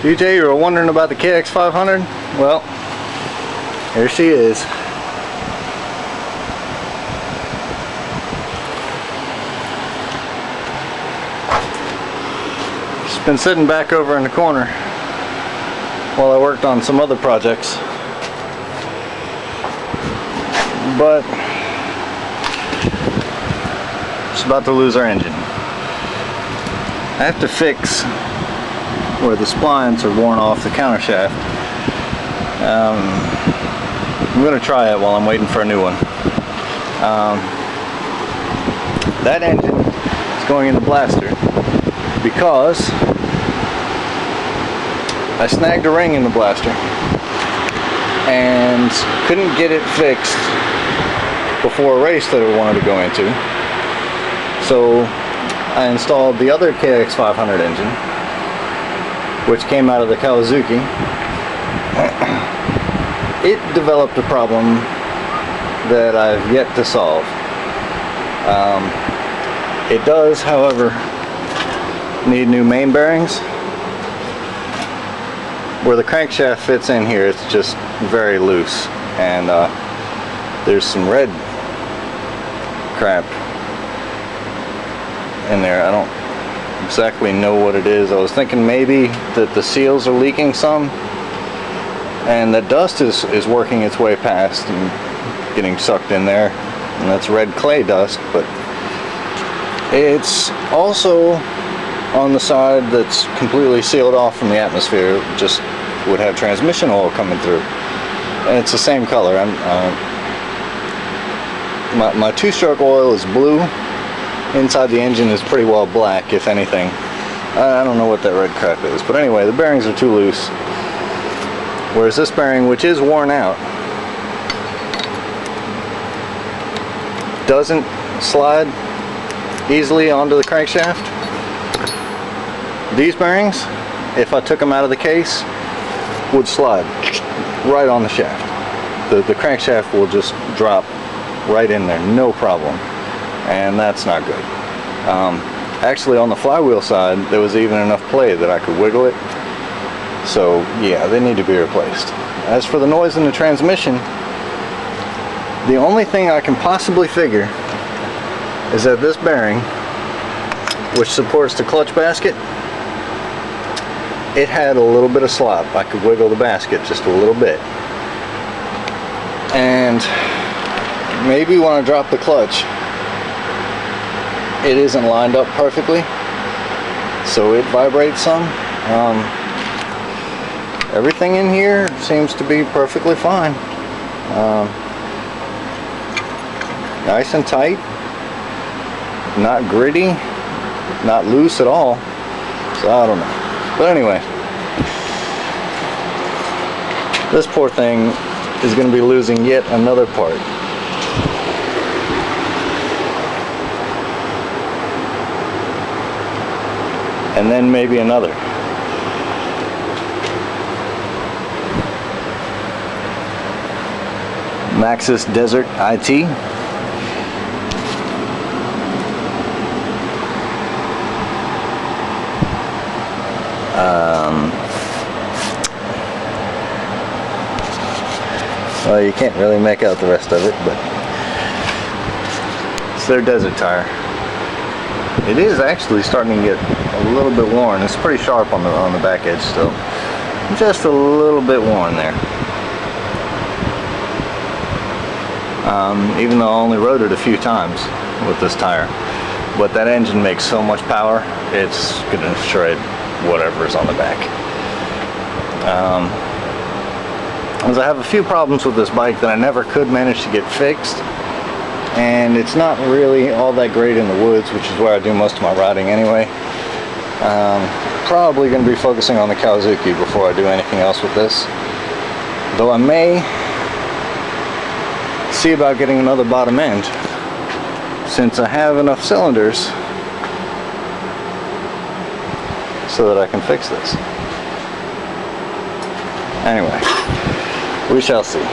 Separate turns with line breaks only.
DJ, you were wondering about the KX500? Well, here she is. She's been sitting back over in the corner while I worked on some other projects. But she's about to lose her engine. I have to fix where the splines are worn off the countershaft. I'm going to try it while I'm waiting for a new one. That engine is going in the blaster because I snagged a ring in the blaster and couldn't get it fixed before a race that I wanted to go into. So I installed the other KX500 engine, which came out of the Kawasaki. It developed a problem that I've yet to solve. It does, however, need new main bearings. Where the crankshaft fits in here, it's just very loose, and there's some red crap in there. I don't exactly know what it is. I was thinking maybe that the seals are leaking some, and the dust is working its way past and getting sucked in there, and that's red clay dust. But it's also on the side that's completely sealed off from the atmosphere. It just would have transmission oil coming through, and it's the same color. My two-stroke oil is blue. Inside the engine is pretty well black, if anything. I don't know what that red crap is, but anyway, the bearings are too loose. Whereas this bearing, which is worn out, doesn't slide easily onto the crankshaft. These bearings, if I took them out of the case, would slide right on the shaft. The crankshaft will just drop right in there, no problem. And that's not good. Actually, on the flywheel side, there was even enough play that I could wiggle it. So yeah, they need to be replaced. As for the noise in the transmission, the only thing I can possibly figure is that this bearing, which supports the clutch basket, it had a little bit of slop. I could wiggle the basket just a little bit, and maybe when I drop the clutch, it isn't lined up perfectly, so it vibrates some. Everything in here seems to be perfectly fine. Nice and tight, not gritty, not loose at all. So I don't know. But anyway, this poor thing is going to be losing yet another part. And then maybe another. Maxxis Desert IT. Well, you can't really make out the rest of it, but it's their desert tire. It is actually starting to get a little bit worn. It's pretty sharp on the back edge still. Just a little bit worn there. Even though I only rode it a few times with this tire. But that engine makes so much power, it's going to shred whatever's on the back. As I have a few problems with this bike that I never could manage to get fixed. And it's not really all that great in the woods, which is where I do most of my riding anyway. Probably going to be focusing on the Kawasaki before I do anything else with this. Though I may see about getting another bottom end, since I have enough cylinders so that I can fix this. Anyway, we shall see.